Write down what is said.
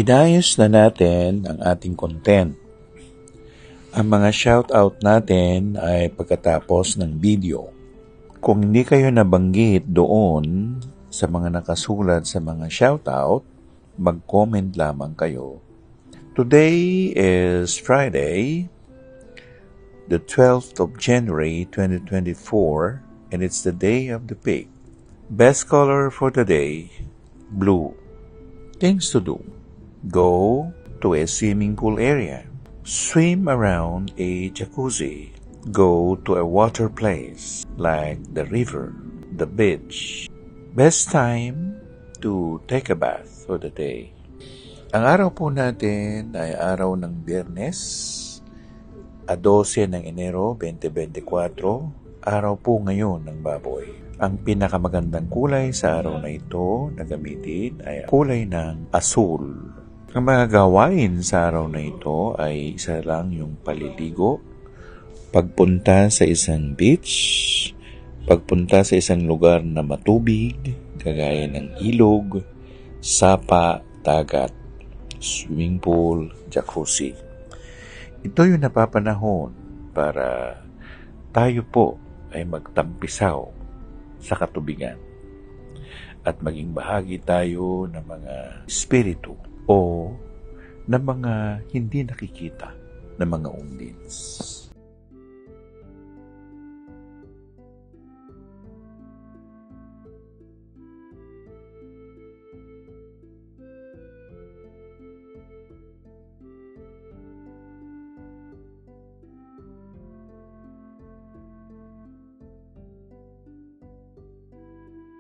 Inayos na natin ang ating content. Ang mga shoutout natin ay pagkatapos ng video. Kung hindi kayo nabanggit doon sa mga nakasulat sa mga shoutout, mag-comment lamang kayo. Today is Friday, the 12th of January 2024, and it's the day of the pig. Best color for today, blue. Things to do. Go to a swimming pool area. Swim around a jacuzzi. Go to a water place like the river, the beach. Best time to take a bath for the day. Ang araw po natin ay araw ng Biyernes, 12 ng Enero 2024, araw po ngayon ng baboy. Ang pinakamagandang kulay sa araw na ito na gamitin ay kulay ng asul. Ang mga gawain sa araw na ito ay isa lang yung paliligo, pagpunta sa isang beach, pagpunta sa isang lugar na matubig, kagaya ng ilog, sapa, dagat, swimming pool, jacuzzi. Ito yung napapanahon para tayo po ay magtampisaw sa katubigan at maging bahagi tayo ng mga espiritu o ng mga hindi nakikita na mga undins.